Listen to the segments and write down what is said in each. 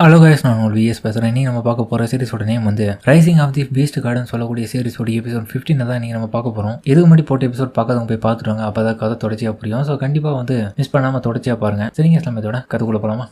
Hello guys, நான் ஒரு vs பேசுகிறேன். இன்றைக்கி நம்ம பார்க்க போகிற சீரிஸோட நேம் வந்து rising of the beast garden சொல்லக்கூடிய சீரிஸோட எபிசோட் 15 தான் இன்றைக்கி நம்ம பார்க்க போகிறோம். இதுக்கு முன்னாடி போட்ட எபிசோட் பார்க்காதவங்க போய் பார்த்துருவாங்க. அப்போ தான் கதை தொடர்ச்சியாக புரியும். ஸோ கண்டிப்பாக வந்து மிஸ் பண்ணாமல் தொடர்ச்சியாக பாருங்கள். சரிங்க, இஸ்லாமத்தோட கதைக்குள்ளே போகலாமா?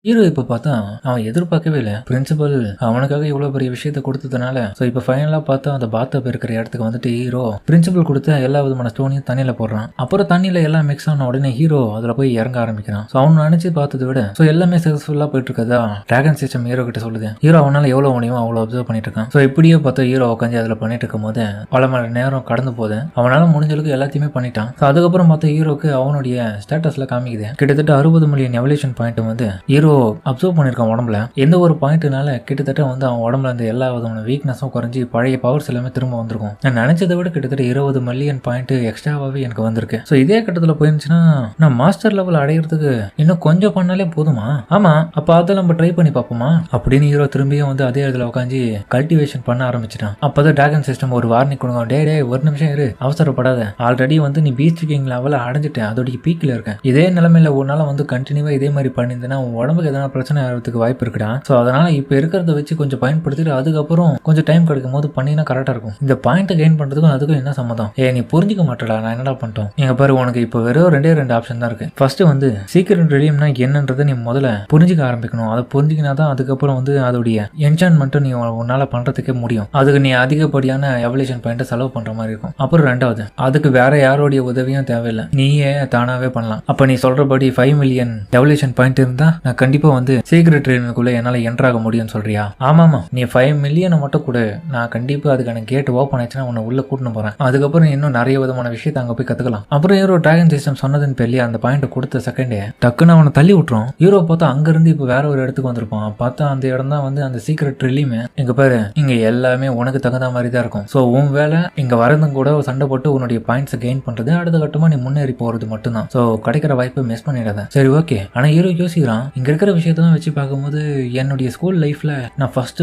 ஹீரோ இப்போ பார்த்தா அவன் எதிர்பார்க்கவே இல்லை. பிரின்சிபல் அவனுக்காக இவ்வளோ பெரிய விஷயத்த கொடுத்ததுனால ஸோ இப்போ ஃபைனலாக பார்த்தா அந்த பாத்டப் இருக்கிற இடத்துக்கு வந்துட்டு ஹீரோ பிரின்சிபல் கொடுத்த எல்லா விதமான ஸ்டோனையும் தண்ணியில் போடுறான். அப்புறம் தண்ணியில் எல்லாம் மிக்ஸ் ஆன உடனே ஹீரோ அதில் போய் இறங்க ஆரம்பிக்கிறான். ஸோ அவன் நினச்சி பார்த்ததை விட ஸோ எல்லாமே சக்ஸஸ்ஃபுல்லாக போயிட்டு இருக்கதா டிராகன் சிஸ்டம் ஹீரோ கிட்ட சொல்லுது. ஹீரோ அவனால் எவ்வளோ முடியுமோ அவ்வளோ அப்சர்வ் பண்ணிட்டு இருக்கான். ஸோ இப்படியே பார்த்தா ஹீரோ உட்காந்து அதில் பண்ணிட்டு இருக்கும் போது பல மணி நேரம் கடந்து போது அவனால் முடிஞ்ச அளவுக்கு எல்லாத்தையுமே பண்ணிட்டான். ஸோ அதுக்கப்புறம் பார்த்தா ஹீரோக்கு அவனுடைய ஸ்டேட்டஸில் காமிக்குது. கிட்டத்தட்ட 60 மில்லியன் எவல்யூஷன் பாயிண்ட் வந்து ஹீரோ அப்சர்வ் பண்ணிருக்கான். உடம்புல எந்த ஒரு பாயிண்ட்னால கிட்டத்தட்ட வந்து அவன் உடம்புல அந்த எல்லா விதமான வீக்னஸும் குறைஞ்சி பழைய பவர்ஸ் எல்லாமே திரும்ப வந்திருக்கும். நான் நினைச்சதை விட கிட்டத்தட்ட 20 மில்லியன் பாயிண்ட் எக்ஸ்ட்ராவாவே எனக்கு வந்திருக்கு. ஸோ இதே கட்டத்தில் போயிருந்துச்சுன்னா நான் மாஸ்டர் லெவல் அடையிறதுக்கு இன்னும் கொஞ்சம் பண்ணாலே போதுமா? ஆமா, அப்ப அதை நம்ம ட்ரை பண்ணி பார்ப்போமா அப்படின்னு ஹீரோ திரும்பியும் வந்து அதே இடத்துல உட்காந்து கல்டிவேஷன் பண்ண ஆரம்பிச்சிட்டான். அப்பதான் டிராகன் சிஸ்டம் ஒரு வார்னிங் கொடுங்க. டே ஒரு நிமிஷம் இரு, அவசரப்படாத. ஆல்ரெடி வந்து நீ பீஸ்ட் கிங் லெவலில் அடைஞ்சிட்டேன், அதோடைய பீக்கில் இருக்கேன். இதே நிலைமையில ஒரு நாள் வந்து கண்டினியூவா இதே மாதிரி பண்ணியிருந்தேன்னா உன் உடம்புக்கு எதனா பிரச்சனை ஆகிறதுக்கு வாய்ப்பு இருக்குடா. ஸோ அதனால இப்போ இருக்கிறத வச்சு கொஞ்சம் பயன்படுத்திட்டு அதுக்கப்புறம் கொஞ்சம் டைம் கிடைக்கும் போது பண்ணினா கரெக்டாக இருக்கும். இந்த பாயிண்ட்டை கெயின் பண்ணுறதுக்கும் அதுக்கும் என்ன சம்மதம்? நீ புரிஞ்சிக்க மாட்டடா, நான் என்னடா பண்ணிட்டோம். எங்க பாரு, உனக்கு இப்போ வெறும் ரெண்டு ஆப்ஷன் தான் இருக்கு. ஃபர்ஸ்ட் வந்து சீக்கிரம் ரெடியம்னா என்னன்றதை நீ முதல்ல புரிஞ்சிக்க ஆரம்பிக்கணும். அதை புரிஞ்சிக்கினா தான் அதுக்கப்புறம் வந்து அதோடைய என்சான்மெண்ட்டை நீ உன்னால பண்றதுக்கே முடியும். அதுக்கு நீ அதிகப்படியான எவல்யூஷன் பாயிண்ட்டை செலவு பண்ற மாதிரி இருக்கும். அப்புறம் ரெண்டாவது, அதுக்கு வேற யாரோடைய உதவியும் தேவையில்லை, நீயே தானாவே பண்ணலாம். அப்ப நீ சொல்றபடி 5 மில்லியன் எவல்யூஷன் பாயிண்ட் இருந்தா நான் கண்டிப்பா வந்து சீக்கிரம் ட்ரெயினுக்குள்ள என்னால என்ட்ராக முடியும்னு சொல்றியா? ஆமாமா, நீ 5 மில்லியனை மட்டும் கூட நான் கண்டிப்பா அதுக்கான கேட் ஓப்பன் ஆயிடுச்சுன்னா உன்னை உள்ள கூட்டின்னு போறேன். அதுக்கப்புறம் இன்னும் நிறைய விதமான விஷயத்தை அங்க போய் கத்துக்கலாம். அப்புறம் ஹீரோ டிராகன் சிஸ்டம் சொன்னதுன்னு பெரிய அந்த பாயிண்ட் கொடுத்த செகண்டே டக்குன்னு அவனை தள்ளி விட்டுரும். ஹீரோ பார்த்தா அங்க இருந்து இப்ப வேற ஒரு இடத்துக்கு வந்திருப்பான். பார்த்தா அந்த இடம் தான் வந்து அந்த சீக்ரெட் ட்ரில்லியுமே. இங்க பாரு, இங்க எல்லாமே உனக்கு தகுந்த மாதிரி தான் இருக்கும். ஸோ உன் வேலை இங்க வரதும் கூட சண்டை போட்டு உன்னுடைய பாயிண்ட்ஸை கெயின் பண்றது, அடுத்த கட்டமா நீ முன்னேறி போறது மட்டும்தான். ஸோ கிடைக்கிற வாய்ப்பை மிஸ் பண்ணிடாத. சரி, ஓகே. ஆனா ஹீரோ யோசிக்கிறான், இங்க இருக்கிற விஷயத்தான் வச்சு பார்க்கும்போது என்னுடைய ஸ்கூல் லைஃப்ல நான் ஃபர்ஸ்ட்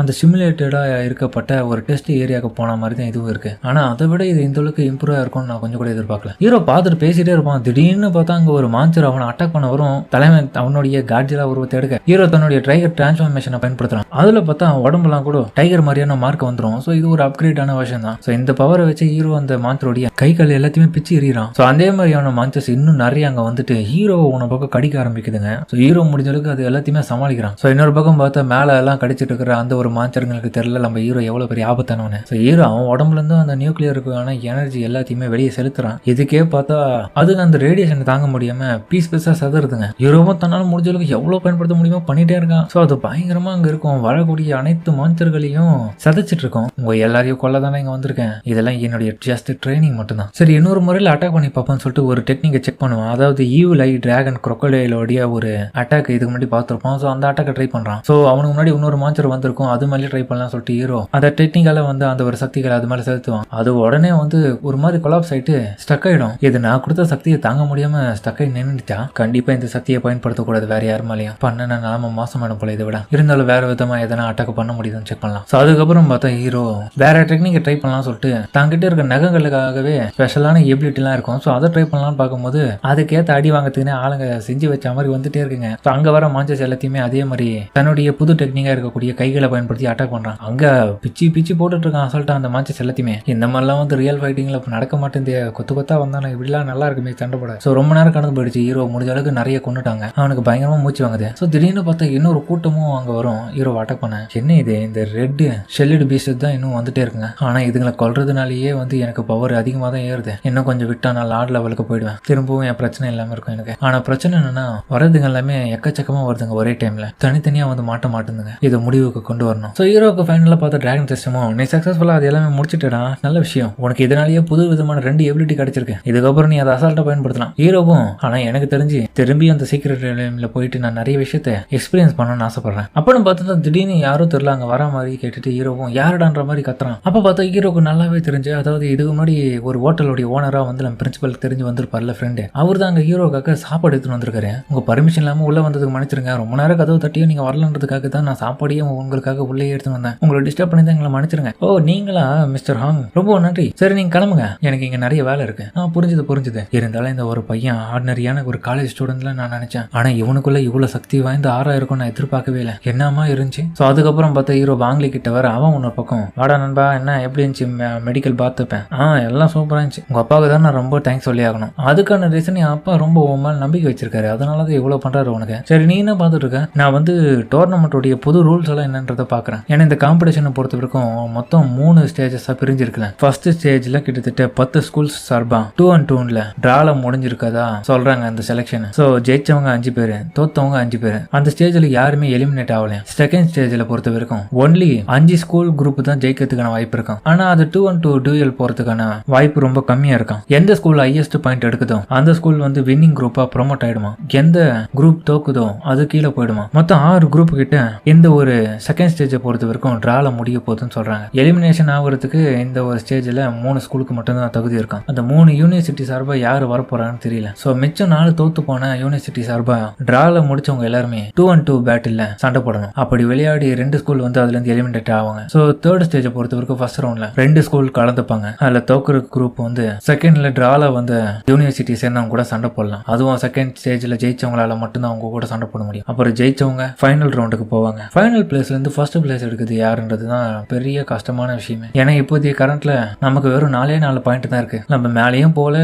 அந்த சிமுலேட்டடா இருக்கப்பட்ட ஒரு டெஸ்ட் ஏரியாவுக்கு போன மாதிரி தான் இதுவும் இருக்கு. ஆனா அதை விட இது இந்த அளவுக்கு இம்ப்ரூவ் இருக்கும்னு நான் கொஞ்சம் கூட எதிர்பார்க்கல. ஹீரோ பார்த்துட்டு பேசிட்டே இருப்பான். திடீர்னு பார்த்தா அங்க ஒரு மான்ஸ்டர் அவனை அட்டாக் பண்ண வரும். தலைமை அவனுடைய காட்ஜிலா உருவத்தை எடுக்க ஹீரோ தன்னுடைய டைகர் டிரான்ஸ்ஃபார்மேஷனை பயன்படுத்துறான். அதுல பார்த்தா உடம்புலாம் கூட டைகர் மாதிரியான மார்க் வந்துடும். ஸோ இது ஒரு அப்கிரேடான வருஷன் தான். ஸோ இந்த பவரை வச்சு ஹீரோ அந்த மான்ஸ்டருடைய கை கால் எல்லாத்தையுமே பிச்சு எறிகிறான். ஸோ அதே மாதிரியான மான்ஸ்டர்ஸ் இன்னும் நிறைய அங்க வந்துட்டு ஹீரோ உன பக்கம் கடிக்க ஆரம்பிக்குதுங்க. ஸோ ஹீரோ முடிஞ்ச அளவுக்கு அது எல்லாத்தையுமே சமாளிக்கிறான். ஸோ இன்னொரு பக்கம் பார்த்தா மேல எல்லாம் கடிச்சிட்டு இருக்கிற அந்த ஒரு மான்ஸ்டர்களுக்கு தெரியல நம்ம ஹீரோ எவ்வளவு பெரிய ஆபத்தானவனு. ஸோ ஹீரோ அவன் உடம்புல இருந்து அந்த நியூக்ளியருக்கான எனர்ஜி எல்லாத்தையுமே வெளியே செலுத்துறான். இதுக்கே பார்த்தா அதுக்கு அந்த ரேடியேஷன் தாங்க முடியாம பீஸா சதுருதுங்க. ஹீரோவும் தன்னால முடிஞ்ச அளவுக்கு எவ்வளவு பயன்படுத்த முடியுமோ பண்ணிட்டே இருக்கான். ஸோ அது பயங்கரமா அங்க இருக்கும். வரக்கூடிய அனைத்து மான்ஸ்டர்களையும் சதைச்சிட்டு இருக்கோம். உங்க எல்லாரையும் கொல்ல தானே இங்க வந்திருக்கேன். இதெல்லாம் என்னுடைய ஜஸ்ட் ட்ரைனிங் மட்டும் தான். சரி, இன்னொரு முறையில் அட்டாக் பண்ணி பார்ப்போம்னு சொல்லிட்டு ஒரு டெக்னிக்கை செக் பண்ணுவான். அதாவது ஈவில் ஐ டிராகன் crocodile-ஓடைய ஒரு அட்டாக் இதுக்கு முன்னாடி பார்த்துருப்போம். ஸோ அந்த அட்டாக்கை ட்ரை பண்றான். ஸோ அவனுக்கு முன்னாடி இன்னொரு மான்ஸ்டர் வந்திருக்கும், அது மாதிரி ட்ரை பண்ணலாம் சொல்லிட்டு ஹீரோ அந்த டெக்னிக்கால வந்து அந்த ஒரு சக்திகளை அது மாதிரி செலுத்துவான். அது உடனே வந்து ஒரு மாதிரி கொலாப்ஸ் ஆயிட்டு ஸ்டக் ஆயிடும். இது நான் கொடுத்த சக்தியை தாங்க முடியாம ஸ்டக் ஆகி நின்றுச்சா கண்டிப்பா இந்த சக்தியை பயன்படுத்தக்கூடாது வேற யார் மேலேயும். பண்ண நிலைமை மோசமான போல. இதை விட இருந்தாலும் வேற விதமா எதனா அட்டாக் பண்ண முடியுதுன்னு செக் பண்ணலாம். ஸோ அதுக்கப்புறம் பார்த்தா ஹீரோ வேற டெக்னிக்கை ட்ரை பண்ணலாம் சொல்லிட்டு தங்கிட்ட இருக்க நகங்களுக்காகவே ஸ்பெஷலான எபிலிட்டிலாம் இருக்கும். ஸோ அதை ட்ரை பண்ணலாம்னு பார்க்கும்போது அதுக்கேற்ற அடி வாங்கறதுக்குன்னு ஆளுங்க செஞ்சு வச்ச மாதிரி வந்துட்டே இருக்குங்க. ஸோ அங்க வர மான்ஸ்டர்ஸ் எல்லாத்தையுமே அதே மாதிரி தன்னுடைய புது டெக்னிக்கா இருக்கக்கூடிய கைகளை பயன்படுத்தி அட்டாக் பண்றான். அங்க பிச்சு போட்டுட்டு இருக்கான் அசால்ட்டா அந்த மான்ஸ்டர்ஸ் எல்லாத்தையுமே. இந்த மாதிரிலாம் வந்து ரியல் ஃபைட்டிங்ல நடக்க மாட்டேங்குது. கொத்தா வந்தானே இப்படிலாம் நல்லா இருக்குமே சண்டை போட. ஸோ ரொம்ப நேரம் கடந்து போயிடுச்சு. ஹீரோ முடிஞ்ச அளவுக்கு நிறைய கொண்டுட்டாங்க. அவனுக்கு பயங்கரமா மூச்சு வாங்குது. ஸோ திடீர்னு பார்த்தா இன்னொரு கூட்டமும் அங்க வரும் ஹீரோ அட்டாக் பண்ண. என்ன இது, இந்த ரெட் ஷெல்லிடு பீஸ்ட் தான் இன்னும் வந்துட்டே இருக்குங்க. ஆனா இதுங்களை கொல்றதுனாலேயே வந்து எனக்கு பவர் அதிகமாக தான் ஏறுது. இன்னும் கொஞ்சம் விட்டா நான் லார்ட் லெவலுக்கு போயிடுவேன். திரும்பவும் என் பிரச்சனை இல்லாம இருக்கும் எனக்கு. ஆனா பிரச்சனை என்னன்னா வரதுங்க எல்லாமே எக்கச்சக்கமா வருதுங்க. ஒரே டைம்ல தனித்தனியா வந்து மாட்ட மாட்டேங்குங்க. இதை முடிவுக்கு கொண்டு வரணும். ஸோ ஹீரோக்கு ஃபைனலாக பார்த்தா டிராகன் சிஸ்டமும் நீ சக்ஸஸ்ஃபுல்லாக அது எல்லாமே முடிச்சுட்டா நல்ல விஷயம். உனக்கு இதனாலேயே புது விதமான 2 எபிலிட்டி கிடைச்சிருக்கு. இதுக்கப்புறம் நீ அதை அசால்ட்டா பயன்படுத்தலாம். ஹீரோவும் ஆனா எனக்கு தெரிஞ்சு திரும்பி அந்த சீக்ரெட் ரூம்ல போயிட்டு நான் நிறைய விஷயத்தை எக்ஸ்பீரியன்ஸ் பண்ணணும்னு ஆசைப்படுறேன். அப்படின்னு பார்த்தா திடீர்னு யாரும் தெரியல அங்க வர மாதிரி கேட்டுட்டு ஹீரோவும் யாருடான்ற மாதிரி கத்துறான். அப்ப பார்த்தா ஹீரோக்கு நல்லாவே தெரிஞ்சு, அதாவது இதுக்கு முன்னாடி ஒரு ஹோட்டலுடைய ஓனரா வந்து நம்ம பிரின்சிபல் தெரிஞ்சு வந்திருப்பார்ல ஃப்ரெண்டு, அவர் தான் அங்க ஹீரோக்காக சாப்பாடு எடுத்துட்டு வந்திருக்காரு. உங்க பர்மிஷன் இல்லாம உள்ள வந்ததுக்கு மன்னிச்சிருங்க. ரொம்ப நேரம் கதவு தட்டியும் நீங்க வரலன்றதுக்காக தான் நான் சாப்பாடையும் உங்களுக்காக உள்ளே எடுத்து வந்தேன். உங்களை டிஸ்டர்ப் பண்ணி தான் எங்களை மன்னிச்சிருங்க. ஓ நீங்களா மிஸ்டர் ஹாங், ரொம்ப நன்றி. சரி நீங்க கிளம்புங்க, எனக்கு இங்க நிறைய வேலை இருக்கு. புரிஞ்சுது. இருந்தாலும் இந்த ஒரு பையன் ஆர்டினரியான ஒரு காலேஜ் ஸ்டூடெண்ட்ல நான் நினைச்சேன். ஆனா இவனுக்குள்ள இவ்வளவு சக்தி வாய்ந்த ஆறா இருக்கும் நான் எதிர்பார்க்கவே இல்லை. என்னமா இருந்துச்சு. சோ அதுக்கப்புறம் பார்த்தா ஹீரோ வாங்கலி கிட்ட வர அவன் உன்னொரு பக்கம் வாடா நண்பா என்ன எப்படி இருந்துச்சு மெடிக்கல் பார்த்துப்பேன். எல்லாம் சூப்பரா இருந்துச்சு. உங்க அப்பாவுக்கு தான் நான் ரொம்ப தேங்க்ஸ் சொல்லி ஆகணும். அதுக்கான ரீசன் என் அப்பா ரொம்ப மேல நம்பிக்கை வச்சிருக்காரு. அதனாலதான் இவ்வளவு பண்றாரு உனக்கு. சரி நீ என்ன பார்த்துட்டு இருக்க? நான் வந்து டோர்னமெண்டோடைய புது ரூல்ஸ் எல்லாம் என்னன்றதை பாக்குறேன். ஏன்னா இந்த காம்படிஷனை பொறுத்த வரைக்கும் மொத்தம் 3 ஸ்டேஜஸா பிரிஞ்சிருக்கல. ஃபர்ஸ்ட் ஸ்டேஜ்ல கிட்டத்தட்ட 10 ஸ்கூல்ஸ் சார்பா 2-on-2 டிரால முடிஞ்சிருக்கதா சொல்றாங்க அந்த செலக்ஷன். சோ ஜெயிச்சவங்க 5 பேரு, தோத்தவங்க 5 பேரு. அந்த ஸ்டேஜ்ல யாருமே எலிமினேட் ஆகல. செகண்ட் ஸ்டேஜ்ல பொறுத்த வரைக்கும் ஒன்லி 5 ஸ்கூல் குரூப் தான் ஜெயிக்கிறதுக்கான வாய்ப்பு இருக்கும். ஆனா அது 2-on-2 டியூயல் போறதுக்கான வாய்ப்பு ரொம்ப கம்மியா இருக்கும். எந்த ஸ்கூல் ஹையஸ்ட் பாயிண்ட் எடுக்குதோ அந்த ஸ்கூல் வந்து வின்னிங் குரூப்பா ப்ரோமோட் ஆயிடுமா. எந்த குரூப் தோக்குதோ அது கீழே போயிடுமா. மொத்தம் 6 குரூப் கிட்ட இந்த ஒரு செகண்ட் ஸ்டேஜை பொறுத்த வரைக்கும் டிரால முடிய போகுதுன்னு சொல்றாங்க. எலிமினேஷன் ஆகுறதுக்கு இந்த ஒரு ஸ்டேஜ்ல 3 ஸ்கூலுக்கு மட்டும் தான் தகுதி இருக்கும். அந்த 3 யூனிவர்சிட்டி சார்பா யாரு வரப்போறாங்கன்னு தெரியல. சோ மிச்சம் 4 தோத்து போன யூனிவர்சிட்டி சார்பா டிரால முடிச்சவங்க எல்லாருமே 2-on-2 பேட்டில் சண்டை போடணும். அப்படி விளையாடி 2 ஸ்கூல் வந்து அதுல இருந்து எலிமினேட் ஆவாங்க. சோ தேர்ட் ஸ்டேஜை பொறுத்த வரைக்கும் ஃபர்ஸ்ட் ரவுண்ட்ல 2 ஸ்கூல் கலந்துப்பாங்க. அதுல தோக்குற குரூப் வந்து செகண்ட்ல டிரால வந்து யூனிவர்சிட்டி சேர்ந்தவங்க கூட சண்டை போடலாம். அதுவும் செகண்ட் ஸ்டேஜ்ல ஜெயிச்சவங்களால மட்டும்தான் அவங்க கூட சண்டை போட முடியும். அப்புறம் ஜெயிச்சவங்க ஃபைனல் ரவுண்டுக்கு போவாங்க. ஃபைனல் பிளேஸ்ல இருந்து ஃபர்ஸ்ட் பிளேஸ் எடுக்குது யாருன்றது தான் பெரிய கஷ்டமான விஷயமே. ஏன்னா இப்போதைய கரண்ட்ல நமக்கு வெறும் 4 பாயிண்ட் தான் இருக்கு. நம்ம மேலேயும் போல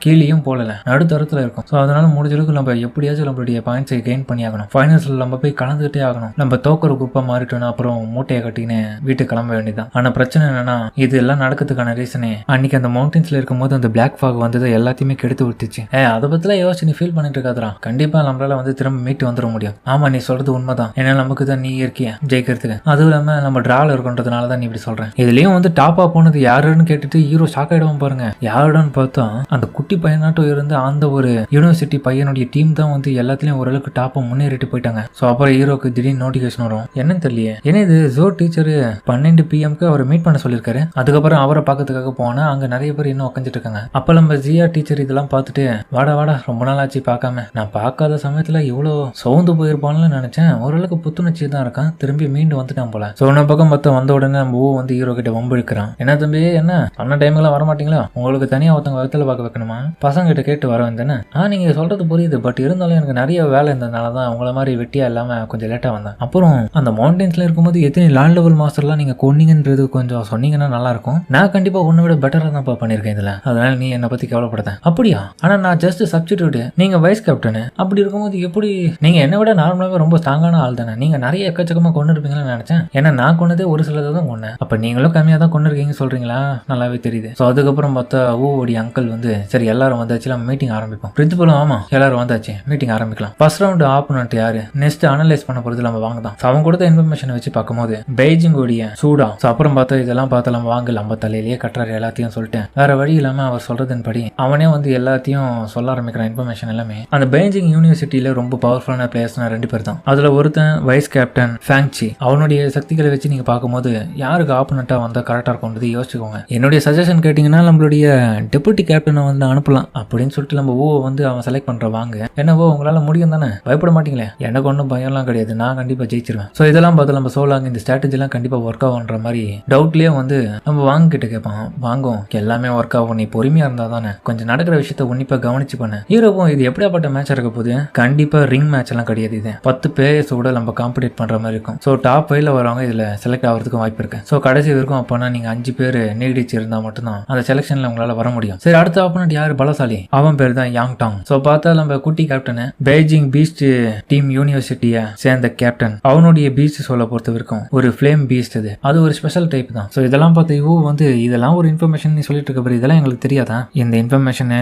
கீழேயும் போடல, நடுத்தரத்துல இருக்கும். ஸோ அதனால முடிஞ்சளவுக்கு நம்ம எப்படியாச்சும் நம்மளுடைய பாயிண்ட்ஸை கெயின் பண்ணி ஆகணும். ஃபைனல்ஸ்ல நம்ம போய் கலந்துகிட்டே ஆகணும். நம்ம தோக்குற குரூப்பா மாறிட்டோம்னா அப்புறம் மூட்டையை கட்டின்னு வீட்டுக்கு கிளம்ப வேண்டியதான். ஆனா பிரச்சனை என்னன்னா இது எல்லாம் நடக்கிறதுக்கான ரீசனே அன்னைக்கு அந்த மவுண்டன்ஸ்ல இருக்கும் போது அந்த பிளாக் ஃபாக் வந்தது எல்லாத்தையுமே கெடுத்து விட்டுச்சு. அதை பத்திலாம் யோசிச்சு நீ ஃபீல் பண்ணிட்டு இருக்காதா. கண்டிப்பா நம்மளால வந்து திரும்ப மீட்டு வந்துட முடியும். ஆமா நீ சொல்றது உண்மைதான். ஏன்னா நமக்கு தான் நீ இருக்கிய ஜெயிக்கிறதுக்கு. அதுவும் இல்லாம நம்ம டிரால இருக்குன்றதுனால தான் நீ இப்படி சொல்றேன். இதுலயும் வந்து டாப்பா போனது யாருன்னு கேட்டுட்டு ஹீரோ ஷாக் ஆயிடுவோம் பாருங்க. யாருன்னு பார்த்தா அந்த குட்டி பையனாட்டம் இருந்த அந்த ஒரு யூனிவர்சிட்டி பையனுடைய டீம் தான் வந்து எல்லாத்துலயும் ஓரளவுக்கு டாப்பா முன்னேறிட்டு போயிட்டாங்க. சோ அப்புறம் ஹீரோக்கு திடீர்னு நோட்டிபிகேஷன் வரும். என்னன்னு தெரியல. ஏன்னா இது ஜோ டீச்சர் 12 PM அவர் மீட் பண்ண சொல்லியிருக்காரு. அதுக்கப்புறம் அவரை பார்க்கறதுக்காக போனா அங்க நிறைய பேர் இன்னும் உட்காந்துட்டு இருக்காங்க. அப்ப நம்ம ஜியா டீச்சர் இதெல்லாம் பார்த்துட்டு வாடா ரொம்ப நாள் ஆச்சு பார்க்காம. நான் பார்க்காத சமயத்துல இவ்வளவு சவுந்து போயிருப்பான்னு நினைச்சேன். ஓரளவுக்கு புத்துணர்ச்சி தான் இருக்கான். திரும்பி மீண்டு வந்துட்டான் போல. சோ உன்ன பக்கம் மொத்தம் வந்த உடனே நம்ம வந்து ஹீரோ கிட்ட வம்பு இழுக்கிறான். என்ன தம்பி என்ன சொன்ன டைம்ல வர மாட்டீங்களா? உங்களுக்கு தனியா ஒருத்தவங்க வகத்துல பார்க்க வைக்கணுமா? பசங்க கிட்ட கேட்டு வர வந்தேன்னு. நீங்க சொல்றது புரியுது. பட் இருந்தாலும் எனக்கு நிறைய வேலை இருந்ததுனாலதான் உங்களை மாதிரி வெட்டியா இல்லாம கொஞ்சம் லேட்டா வந்தேன். அப்புறம் அந்த மவுண்டன்ஸ்ல இருக்கும்போது எத்தனை லேண்ட் லெவல் மாஸ்டர்லாம் நீங்க கொன்னீங்கன்றது கொஞ்சம் சொன்னீங்கன்னா நல்லா இருக்கும். நான் கண்டிப்பா உன்னை விட பெட்டரா தான் பண்ணிருக்கேன் இதுல. அதனால நீ என்னை பத்தி கவலைப்படாத. அப்படியா? ஆனா நான் ஜஸ்ட் சப்ஸ்டிடியூட், நீங்க வைஸ் கேப்டன். அப்படி இருக்கும்போது எப்படி நீங்க என்ன விட நார்மலாவே ரொம்ப ஸ்ட்ராங்கான ஆள் தானே. நீங்க நிறைய எக்கச்சக்கமா கொண்டு இருப்பீங்கன்னு நினைச்சேன். ஏன்னா நான் கொண்டதே ஒரு சிலதை தான் கொண்டேன். அப்ப நீங்களும் கம்மியா தான் கொண்டு இருக்கீங்க சொல்றீங்களா? நல்லாவே தெரியுது. சோ அதுக்கப்புறம் பார்த்தா ஓடி அங்கிள் வந்து சரி எல்லாரும் வந்தாச்சு நம்ம மீட்டிங் ஆரம்பிப்போம். பிரின்சிபலும் ஆமா எல்லாரும் வந்தாச்சு மீட்டிங் ஆரம்பிக்கலாம். ஃபர்ஸ்ட் ரவுண்ட் ஆப்போனன்ட் யாரு நெக்ஸ்ட் அனலைஸ் பண்ண போறது நம்ம வாங்க தான். அவங்க கொடுத்த இன்ஃபர்மேஷன் வச்சு பார்க்கும்போது பெய்ஜிங் ஓடிய சூடா. அப்புறம் பார்த்தா இதெல்லாம் பார்த்தா நம்ம வாங்க நம்ம தலையிலேயே கட்டுறாரு எல்லாத்தையும் சொல்லிட்டு வேற வழி இல்லாம அவர் சொல்றதன் படி அவனே வந்து எல்லாத்தையும் சொல்ல ஆரம்பிக்கிற இன்ஃபர்மேஷன் எல்லாமே. அந்த பெய்ஜிங் யூனிவர்சிட்டியில ரொம்ப பவர்ஃபுல்லான பிளேயர்ஸ்னா 2 பேர் தான். அதுல ஒருத்தன் வைஸ் கேப்டன் ஃபேங்சி. அவனுடைய சக்திகளை வச்சு நீங்க பார்க்கும்போது யாருக்கு ஆப்போனண்டா வந்தா கரெக்டா இருக்கும்ன்றது யோசிச்சுக்கோங்க. என்னுடைய சஜஷன் கேட்டீங்கன்னா நம்மளுடைய டெபுட்டி கேப்டனை வந்து அனுப்பலாம் அப்படின்னு சொல்லிட்டு நம்ம வந்து அவன் செலக்ட் பண்ற வாங்க. என்னவோ உங்களால முடியும் தானே, பயப்பட மாட்டீங்களே. எனக்கு ஒன்றும் பயம்லாம் கிடையாது, நான் கண்டிப்பா ஜெயிச்சிருவேன். ஸோ இதெல்லாம் பார்த்து நம்ம சோலாங்க இந்த ஸ்ட்ராட்டஜி எல்லாம் கண்டிப்பா ஒர்க் ஆகுன்ற மாதிரி டவுட்லயே வந்து நம்ம வாங்க கிட்ட கேட்பான். வாங்கும் எல்லாமே ஒர்க் ஆகும், நீ பொறுமையா இருந்தா தானே, கொஞ்சம் நடக்கிற விஷயத்த உன்னிப்பா கவனிச்சு பண்ண. ஹீரோவும் இது எப்படியாப்பட்ட மேட்ச் இருக்க போது கண்டிப்பா ரிங் மேட்ச் எல்லாம் கிடையாது. இது 10 பிளேயர்ஸோட நம்ம காம்படிட் பண்ற மாதிரி இருக்கும். ஸோ டாப் 5ல வரவங்க இதுல செலக்ட் ஆகிறதுக்கு வாய்ப்பு இருக்கு. ஸோ கடைசி வரைக்கும் அப்போனா நீங்க 5 பேர் நீடிச்சு இருந்தா மட்டும்தான் அந்த செலக்ஷன்ல உங்களால வர முடியும். சரி அடுத்த ஆப்போனன்ட் யாரு பலசாலி? அவன் பேர் தான் யாங் டாங். ஸோ பார்த்தா நம்ம குட்டி கேப்டன் பெய்ஜிங் பீஸ்ட் டீம் யூனிவர்சிட்டியை சேர்ந்த கேப்டன். அவனுடைய பீஸ்ட் சொல்ல பொறுத்த வரைக்கும் ஒரு ஃபிளேம் பீஸ்ட். அது ஒரு ஸ்பெஷல் டைப் தான். ஸோ இதெல்லாம் பார்த்து வந்து இதெல்லாம் ஒரு இன்ஃபர்மேஷன் நீ சொல்லிட்டு இருக்க இதெல்லாம் எங்களுக்கு தெரியாதா? இந்த இன்ஃபர்மேஷனை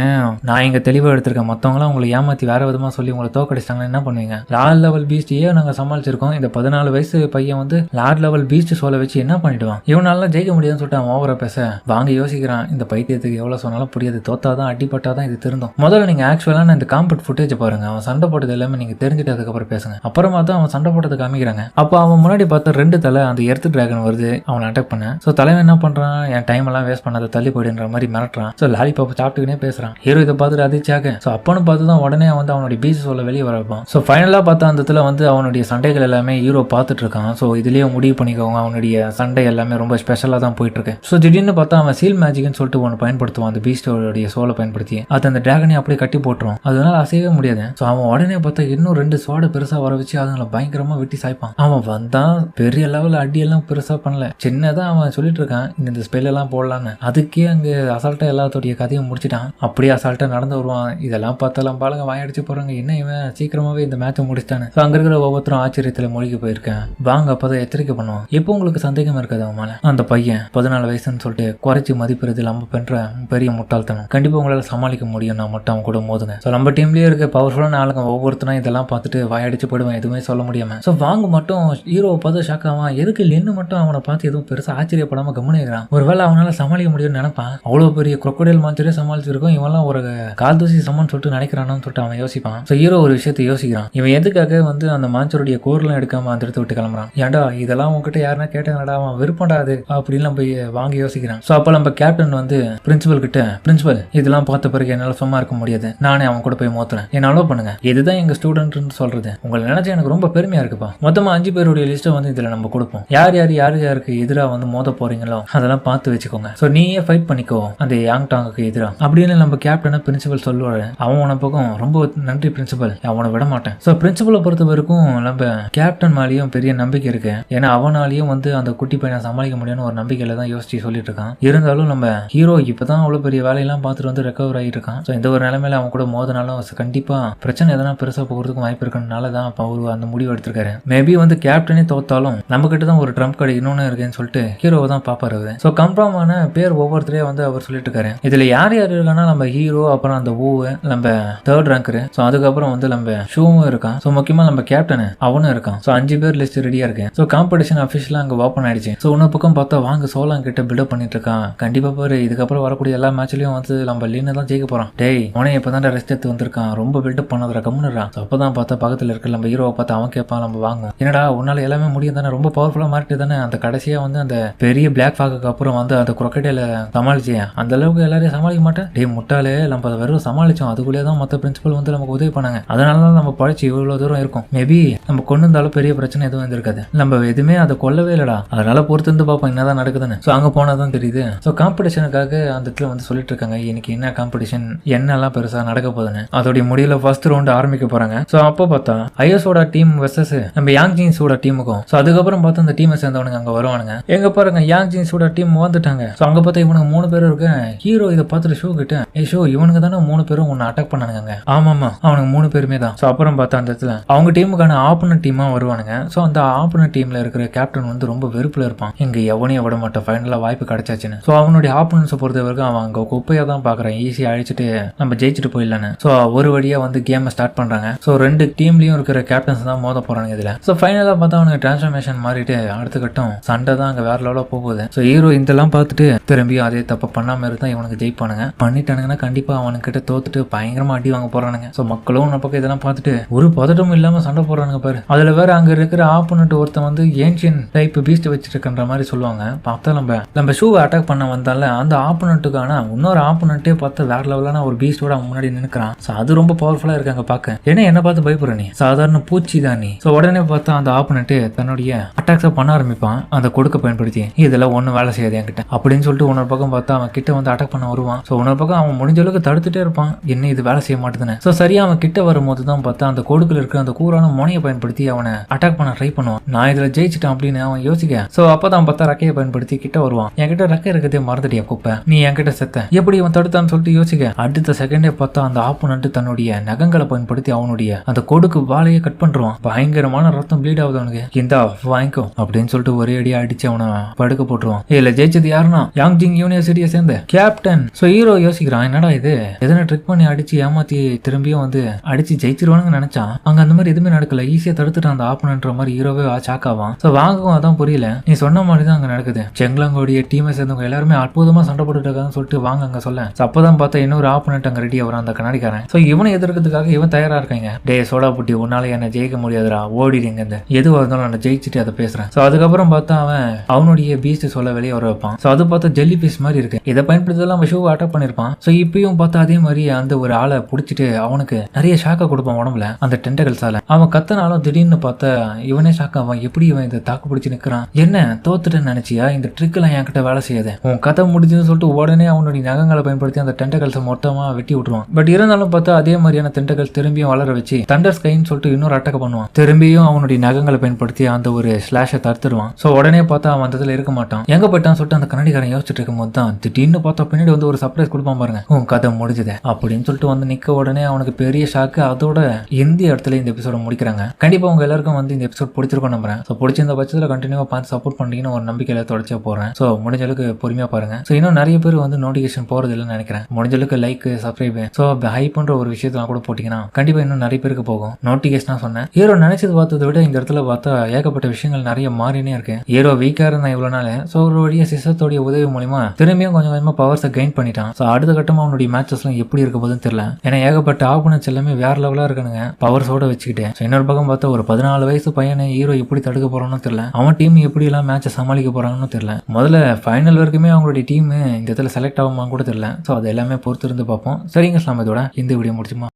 நான் இங்க தெளிவாக எடுத்திருக்கேன். மற்றவங்களாம் உங்களை ஏமாத்தி வேற விதமா சொல்லி உங்களை தோக்கடிச்சிட்டாங்கன்னா என்ன பண்ணுவீங்க? லார்ட் லெவல் பீஸ்டையே நாங்கள் சமாளிச்சிருக்கோம். இந்த 14 வயசு பையன் வந்து லார்ட் லெவல் பீஸ்ட் சொல்ல வச்சு என்ன பண்ணிடுவான்? இவனால ஜெயிக்க முடியாதுன்னு சொல்லிட்டு அவன் ஓவரா பேச வாங்க யோசிக்கிறான். இந்த பைத்தியத்துக்கு எவ்வளவு சொன்னாலும் புரியாது, தோத்தாதான் அடிப்பட்டாதான் இது திருந்தும். முதல்ல நீங்க ஆக்சுவலான இந்த காம்பட் ஃபுட்டேஜ் பாருங்க. அவன் சண்டை போட்டது எல்லாமே நீங்க தெரிஞ்சுட்டு அதுக்கப்புறம் பேசுங்க. அப்புறமா தான் அவன் சண்டை போட்டதை காமிக்கிறாங்க. அப்போ அவன் முன்னாடி பார்த்த 2 தலை அந்த எர்த் டிராகன் வருது அவனை அட்டாக் பண்ண. ஸோ தலைவன் என்ன பண்றான்? என் டைம் எல்லாம் வேஸ்ட் பண்ணாத தள்ளி போயிடுன்ற மாதிரி மிரட்டுறான். ஸோ லாலிபாப் சாப்பிட்டுக்கினே பேசுறான். ஹீரோ இதை பார்த்துட்டு அதிர்ச்சியாக. ஸோ அப்பன்னு பார்த்து தான் உடனே வந்து அவனுடைய பீஸ் சொல்ல வெளியே வர வைப்பான். ஸோ ஃபைனலாக பார்த்தா அந்த இடத்துல வந்து அவனுடைய சண்டைகள் எல்லாமே ஹீரோ பார்த்துட்டு இருக்கான். ஸோ இதுலேயே முடிவு பண்ணிக்கோங்க அவனுடைய சண்டை எல்லாமே ரொம்ப ஸ்பெஷலாக தான் போயிட்டு இருக்கு. ஸோ திடீர்னு பார்த்தா அவன் சீல் மேஜிக்னு சொல்லிட்டு ஒன்று பயன்படுத்துவான். அந்த பீஸ்டோடைய சோலை பயன்படுத்தி அது அந்த டிராகனை அப்படியே கட்டி போட்டுரும். அதனால அசையவே முடியாது. ஸோ அவன் உடனே பார்த்தா இன்னும் 2 ஸ்வாடை பெருசாக வர வச்சு அதுங்களை பயங்கரமா வெட்டி சாய்ப்பான். அவன் வந்தான் பெரிய லெவலில் அடியெல்லாம் பெருசா பண்ணல, சின்னதான் அவன் சொல்லிட்டு இருக்கான் இந்த ஸ்பெல் எல்லாம் போடலான்னு. அதுக்கே அங்கே அசால்ட்டா எல்லாத்தோடைய கதையும் முடிச்சிட்டான். அப்படியே அசால்ட்டா நடந்து வருவான். இதெல்லாம் பார்த்தாலும் பாருங்க வாயடிச்சு போறாங்க, என்ன இவன் சீக்கிரமாவே இந்த மேட்சை முடிச்சிட்டானு. அங்க இருக்கிற ஒவ்வொருத்தரும் ஆச்சரியத்துல மூழ்கி போயிருக்கேன். வாங்க அப்பதான் எச்சரிக்கை பண்ணுவான். எப்போ உங்களுக்கு சந்தேகம் இருக்காது அவன் மேல, அந்த பையன் 14 வயசுன்னு சொல்லிட்டு குறைச்சி மதிப்புறது நம்ம பண்ற பெரிய முட்டாள்தனம். கண்டிப்பா உங்களால சமாளிக்க முடியும், நான் மட்டும் அவன் கூட மோதுங்க. ஸோ நம்ம டீம்லயே இருக்க பவர்ஃபுல்லான ஆளுங்க ஒவ்வொருத்தரும் இதெல்லாம் பார்த்துட்டு வாயடிச்சு போயிடுவேன், எதுவுமே சொல்ல முடியாம. ஸோ வாங்க மட்டும் ஹீரோவை பார்த்து ஷாக் ஆவான். எதுக்கு லென்னு மட்டும் அவனை பார்த்து எதுவும் பெருசா ஆச்சரியப்படாம கவனிக்கிறான். ஒருவேளை அவனால சமாளிக்க முடியும்னு நினைப்பான். அவ்வளவு பெரிய crocodile மாத்திரே சமாளிச்சிருக்கும், இவெல்லாம் ஒரு கால் தூசி சமன்னு சொல்லிட்டு நினைக்கிறானு சொல்லிட்டு அவன் யோசிப்பான். ஸோ ஹீரோ ஒரு விஷயத்தை யோசிக்கிறான். இவன் எதுக்காக வந்து அந்த மான்சருடைய கோர்லாம் எடுக்காம அந்த இடத்த விட்டு கிளம்புறான். ஏன்டா இதெல்லாம் உங்ககிட்ட யாருன்னா கேட்டாங்கடா, அவன் விருப்படாது அப்படின்னு நம்ம வாங்கி யோசிக்கிறான். ஸோ அப்போ நம்ம கேப்டன் வந்து பிரின்சிபல் கிட்ட, பிரின்சிபல் இதெல்லாம் பார்த்த பிறகு என்னால சும்மா இருக்க முடியாது, நானே அவன் கூட போய் மோத்துறேன், என்ன அலோவ் பண்ணுங்க, இதுதான் எங்க ஸ்டூடெண்ட் சொல்றது, உங்களை நினைச்சா எனக்கு ரொம்ப பெருமையா இருக்குப்பா. மொத்தமா 5 பேருடைய லிஸ்ட்டை வந்து இதுல நம்ம கொடுப்போம். யாருக்கு எதிராக வந்து மோத போறீங்களோ அதெல்லாம் பார்த்து வச்சுக்கோங்க. ஸோ நீயே ஃபைட் பண்ணிக்கோ அந்த யாங் டாங்குக்கு எதிராக அப்படின்னு நம்ம கேப்டனை பிரின்சிபல் சொல்லுவாரு. அவன் உன பக்கம் ரொம்ப நன்றி பிரின்சிபல், அவனை விட மாட்டேன். ஸோ பிரின்சிபலை பொறுத்த வரைக்கும் நம்ம கேப்டன் மேலேயும் பெரிய நம்பிக்கை இருக்கு. ஏன்னா அவனாலையும் வந்து அந்த குட்டி பையனை சமாளிக்க முடியும்னு ஒரு நம்பிக்கையில தான் யோசிச்சு சொல்லிட்டு இருக்கான். இருந்தாலும் நம்ம ஹீரோ இப்பதான் அவ்வளவு பெரிய வேலையெல்லாம் பார்த்துட்டு வந்து ரெக்கவர் ஆகிட்டு இருக்கான். ஸோ இந்த ஒரு நிலைமையில அவன் கூட மோதினாலும் கண்டிப்பா பிரச்சனை எதனா பெருசா போகிறதுக்கும் வாய்ப்பு இருக்கனால தான் அவரு அந்த முடிவு எடுத்திருக்காரு. மேபி வந்து கேப்டனே தோத்தாலும் நம்ம கிட்ட தான் ஒரு ட்ரம்ப் கார்டு இன்னொன்னு இருக்குன்னு சொல்லிட்டு ஹீரோவை தான் பாப்பாரு. ஸோ கன்ஃபார்மான பேர் ஒவ்வொருத்தரையே வந்து அவர் சொல்லிட்டு இருக்காரு. இதுல யார் இருக்கான்னா நம்ம ஹீரோ, அப்புறம் அந்த ஊவு, நம்ம 3rd ரேங்கரு, ஸோ அதுக்கப்புறம் வந்து நம்ம ஷூவும் இருக்கான். ஸோ முக்கியமா நம்ம கேப்டன் அவனும் இருக்கான். ஸோ 5 பேர் லிஸ்ட் ரெடியா இருக்கு. ஸோ காம்படிஷன் அஃபிஷியலா அங்க ஓப்பன் ஆயிடுச்சு. ஸோ இன்னொரு பக்கம் பார்த்தா வாங்க சோலாங் கிட்ட பில்டப் பண்ணிட்டு இருக்கான். கண்டிப்பா பாரு இதுக்கப்புறம் வரக்கூடிய எல்லா மேட்ச்லயும் வந்து நம்ம லீன தான் ஜெயிக்க போறான். டேய் அவனே இப்பதான் ரெஸ்ட் எடுத்து வந்திருக்கான், ரொம்ப பில்டப் பண்ணதுல கம்முன்னுறான். ஸோ அப்பதான் பார்த்தா பக்கத்துல இருக்க நம்ம ஹீரோவை பார்த்து அவன் கேட்பான், நம்ம வாங்கும் என்னடா உன்னால எல்லாமே முடியும் தானே, ரொம்ப பவர்ஃபுல்லா மாறிட்டு தானே, அந்த கடைசியா வந்து அந்த பெரிய பிளாக் ஃபாக்கு அப்புறம் வந்து அந்த crocodile சமாளிச்சேன், அந்த அளவுக்கு எல்லாரையும் சமாளிக்க மாட்டேன். டே முட்டாளே, நம்ம வெறும் சமாளிச்சோம், அதுக்குள்ளே தான் மற்ற பிரின்சிபல் வந்து நமக்கு உதவி பண்ணாங்க, அதனால தான் நம்ம பழச்சு இவ்வளவு தூரம் இருக்கும். மேபி நம்ம கொண்டு இருந்தாலும் பெரிய பிரச்சனை எதுவும் இருந்திருக்காது, நம்ம எதுவுமே அதை கொல்லவே இல்லடா, அதனால பொறுத்து இருந்து பார்ப்போம் என்னதான் நடக்குதுன்னு. ஸோ அங்கே போனாதான் தெரியுது. ஸோ காம்படிஷனுக்காக அந்த இடத்துல வந்து சொல்லிட்டு இருக்காங்க இன்னைக்கு என்ன காம்படிஷன் என்னெல்லாம் பெருசா நடக்க போகுதுன்னு. அதோடைய முடியல ஃபர்ஸ்ட் ரவுண்ட் ஆரம்பிக்க போறாங்க. ஸோ அப்போ பார்த்தா ஐஎஸோட டீம் வெர்சஸ் நம்ம யாங் ஜீன்ஸோட டீமுக்கும். ஸோ அதுக்கப்புறம் பார்த்தா அந்த டீமை சேர்ந்தவனுங்க அங்கே வருவானுங்க. எங்க பாருங்க யாங் ஜீன்ஸோட டீம் வந்துட்டாங்க. ஸோ அங்கே பார்த்தா இவனுங்க 3 பேரும் இருக்கு. ஹீரோ இதை பார்த்துட்டு ஷோ கிட்ட ஷோ இவனுக்கு தானே 3 பேரும் உன்னை அட்டாக் பண்ணானுங்க. ஆமாமா அவனுக்கு 3 பேருமே தான். ஸோ அப்புறம் பார்த்தா அந்த இடத்துல அவங்க டீமுக்கான ஆப்போனன்ட் டீமா வருவானுங்க. ஸோ அந்த ஆப்போனன்ட் டீம்ல இருக்கிற கேப்டன் வந்து ரொம்ப வெறுப்புல இருப்பான், இங்க எவனையும் விட மாட்டான், ஃபைனலா வாய்ப்பு கிடைச்சாச்சுன்னு. ஸோ அவனுடைய ஆப்போனன்ஸை பொறுத்த வரைக்கும் அவன் அங்கே குப்பையா தான் பாக்குறான், ஈஸியா அழிச்சிட்டு நம்ம ஜெயிச்சுட்டு போயிடலான்னு. ஸோ ஒரு வழியா வந்து கேமை ஸ்டார்ட் பண்றாங்க. ஸோ 2 டீம்லயும் இருக்கிற கேப்டன்ஸ் தான் மோத போறாங்க இதுல. ஸோ ஃபைனலா பார்த்தா அவனுக்கு டிரான்ஸ்ஃபர்மேஷன் மாறிட்டு அடுத்த கட்டம் சண்டை தான் அங்க வேற லெவலா போகுது. ஸோ ஹீரோ இதெல்லாம் பார்த்துட்டு திரும்பியும் அதே தப்ப பண்ணாம இருந்தா இவனுக்கு ஜெயிப்பானுங்க, பண்ணிட்டானுங்கன்னா கண்டிப்பா அவனுக்கு கிட்ட தோத்துட்டு பயங்கரமா அடி வாங்க போறானுங்க. ஸோ மக்களும் உன்ன பக்கம் இதெல்லாம் பார்த்துட்டு ஒரு பதட்டமும் இல்லாம சண்டை போடுறானுங்க பாரு. அதுல வேற அங்க இருக்கிற ஆப்போனன்ட் ஒருத்தன் வந்து ஏன்ஷியன் டைப் பீஸ்ட் வச்சிருக்கின்ற மாதிரி சொல்லுவாங்க. பார்த்தா நம்ம ஷூவை அட்டாக் பண்ண வந்தால அந்த ஆப்போனன்ட்டுக்கான இன்னொரு ஆப்போனன்ட்டே பார்த்து வேற லெவலான ஒரு பீஸ்டோட முன்னாடி நினைக்கிறான். ஸோ அது ரொம்ப பவர்ஃபுல்லா இருக்காங்க பார்க்க. ஏன்னா என்ன பார்த்து பயப்படுற நீ, சாதாரண பூச்சி தான் நீ. ஸோ உடனே பார்த்தா அந்த ஆப்போனன்ட் தன்னுடைய அட்டாக்ஸை பண்ண ஆரம்பிப்பான் அந்த கொடுக்க பயன்படுத்தி, இதெல்லாம் ஒன்றும் வேலை செய்யாது என்கிட்ட அப்படின்னு சொல்லிட்டு இன்னொரு பக்கம் பார்த்தா அவன் கிட்ட வந்து அட்டாக் பண்ண வருவான். ஸோ இன்னொரு பக்கம் அவன் முடிஞ்ச அளவுக்கு தடுத்துட்டே இருப்பான், என்ன இது வேலை செய்ய மாட்டேதுன்னு. ஸோ சரியா அவன் கிட்ட வரும்போது தான் பார்த்தா அந்த கொடுக்குல இருக்கிற அந்த கூரான முனையை பயன்படுத்தி அவனை அட்டாக் பண்ண ட்ரை பண்ணுவான். நான் இதுல ஜெயிச்சிட்டேன் அப்படின்னு அவன் யோசிக்க. ஸோ அப்பதான் பார்த்தா ரெக்கையை பயன்படுத்தி கிட்ட வருவான். என்கிட்ட ரெக்கை இருக்கிறதே மறந்துட்டியா குப்பை, நீ என்கிட்ட செத்த, எப்படி இவன் தடுத்தான்னு சொல்லிட்டு யோசிக்க. அடுத்த செகண்டே பார்த்தா அந்த ஆப்போனன்ட் தன்னுடைய நகங்களை பயன்படுத்தி அவனுடைய அந்த கொடுக்கு வாழையை கட் பண்றான். பயங்கரமான ரத்தம் ப்ளீட் ஆகுது அவனுக்கு. இந்தா வாங்கிக்கோ அப்படின்னு சொல்லிட்டு ஒரே அடியா அடிச்சு அவனை படுக்க போட்டுருவான். இதுல ஜெயிச்சது யாருன்னா யாங்ஜிங் யூனிவர்சிட்டியை சேர்ந்த கேப்டன். ஸோ ஹீரோ யோசிக்கிறான், என்னடா இது எதனா ட்ரிக் பண்ணி அடிச்சு ஏமாத்தி திரும்பியும் வந்து அடிச்சு ஜெயிச்சிருவானுங்க நினைச்சான். அங்க அந்த மாதிரி எதுவுமே நடக்கல, ஈஸியா தடுத்துட்டான் அந்த ஆப்போனன்ற மாதிரி ஹீரோவே சாக்காவான். ஸோ வாங்கவும் அதான் புரியல, நீ சொன்ன மாதிரி தான் அங்க நடக்குது, செங்லாங்கோடைய டீமை சேர்ந்தவங்க எல்லாருமே அற்புதமா சண்டை போட்டுட்டு இருக்காங்கன்னு சொல்லிட்டு வாங்க அங்க சொல்ல. அப்பதான் பார்த்தா இன்னொரு ஆப்போனன்ட் அங்க ரெடியா வரான் அந்த கண்ணாடிக்காரன். ஸோ இவனை எதிர்க்கிறதுக்காக இவன் தயாரா இருக்காங்க. டே சோடா புட்டி உன்னால என்ன ஜெயிக்க முடியாதுடா, ஓடிடுங்க இந்த எதுவாக இருந்தாலும் நான் ஜெயிச்சுட்டு அதை பேசுறேன். ஸோ அதுக்கப்புறம் பார்த்தா அவன் அவனுடைய பீஸ்ட் சொல்ல வெளியே வர வைப்பான். ஸோ அது பார்த்தா ஜெல்லி பீஸ் மாதிரி இருக்கு, இதை பயன்படுத்தலாம் அவன் ஷூவை அட்டாக் பண்ணிருப்பான். ஸோ இப்பயும் பார்த்தா அதே மாதிரி அந்த ஒரு ஆளை பிடிச்சிட்டு அவனுக்கு நிறைய ஷாக்கை கொடுப்பான். இருப்பான் உடம்புல அந்த டென்டகல்ஸால. அவன் கத்தனாலும் திடீர்னு பார்த்தா இவனே ஷாக் ஆவான். எப்படி இவன் இந்த தாக்கு பிடிச்சி நிக்கிறான், என்ன தோத்துட்டேன்னு நினைச்சியா, இந்த ட்ரிக் எல்லாம் என்கிட்ட வேலை செய்யாத, உன் கதை முடிஞ்சுன்னு சொல்லிட்டு உடனே அவனுடைய நகங்களை பயன்படுத்தி அந்த டென்டகல்ஸை மொத்தமா வெட்டி விட்டுருவான். பட் இருந்தாலும் பார்த்தா அதே மாதிரியான டென்டகல்ஸ் திரும்பியும் வளர வச்சு தண்டர் ஸ்கைன்னு சொல்லிட்டு இன்னொரு அட்டாக் பண்ணுவான். திரும்பியும் அவனுடைய நகங்களை பயன்படுத்தி அந்த ஒரு ஸ்லாஷை தடுத்துருவான். சோ உடனே பார்த்தா அவன் அந்த இருக்க மாட்டான். எங்க போயிட்டான்னு சொல்லிட்டு அந்த கண்ணாடிக்காரன் யோசிச்சுட்டு இருக்கும் போது தான் திடீர்னு பார்த்தா பின்னாடி வந்து ஒரு சர்ப்ரைஸ் கொடுப்பான் பாருங்க, உன் கதை முடிஞ்சது அப்படின்னு சொல்லிட்டு வந்து நிக்க. உடனே அவனுக்கு பெரிய ஷாக்கு. அதோட இந்த இடத்துல இந்த எபிசோட முடிக்கிறாங்க. கண்டிப்பா உங்க எல்லாருக்கும் வந்து இந்த எபிசோட் பிடிச்சிருக்கும் நம்புறேன். ஸோ பிடிச்சிருந்த பட்சத்தில் கண்டினியூவா பார்த்து சப்போர்ட் பண்ணீங்கன்னு ஒரு நம்பிக்கையில தொடர்ச்சியா போறேன். ஸோ முடிஞ்ச அளவுக்கு பொறுமையா பாருங்க. ஸோ இன்னும் நிறைய பேர் வந்து நோட்டிஃபிகேஷன் போறது இல்லைன்னு நினைக்கிறேன். முடிஞ்ச அளவுக்கு லைக் சப்ஸ்கிரைப் ஸோ ஹைப்ன்ற ஒரு விஷயத்தெல்லாம் கூட போட்டீங்கன்னா கண்டிப்பா இன்னும் நிறைய பேருக்கு போகும். நோட்டிஃபிகேஷன் சொன்னேன். ஹீரோ நினைச்சது பார்த்ததை விட இந்த இடத்துல பார்த்தா ஏகப்பட்ட விஷயங்கள் நிறைய மாறினே இருக்கு. ஹீரோ வீக்கா இருந்தா இவ்வளவு நாள். ஸோ அவருடைய சிஸ்டத்தோடைய உதவி மூலமா திரும்பியும் கொஞ்சம் கொஞ்சமா பவர்ஸை கெயின் பண்ணிட்டான். ஸோ அடுத்த கட்டமா அவனுடைய மேட்சஸ்லாம் எப்படி இருக்க போதுன்னு தெரியல. ஏன்னா ஏகப்பட்ட ஆப்பனன்ஸ் எல்லாமே வேற லெவலா இருக்கானுங்க பவர்ஸோட வச்சுக்கிட்டு. இன்னொரு பக்கம் பார்த்தா ஒரு 14 வயசு பையனை ஹீரோ எப்படி தடுக்க போறான்னு தெரியல. அவன் டீம் எப்படி எல்லாம் மேட்சை சமாளிக்க போறாங்கன்னு தெரியல. முதல்ல ஃபைனல் வரைக்குமே அவங்களுடைய டீம் இந்த இடத்துல செலக்ட் ஆகுமா கூட தெரியல. ஸோ அது எல்லாமே பொறுத்து இருந்து பார்ப்போம். சரிங்க, இதோட இந்த வீடியோ முடிச்சுமா.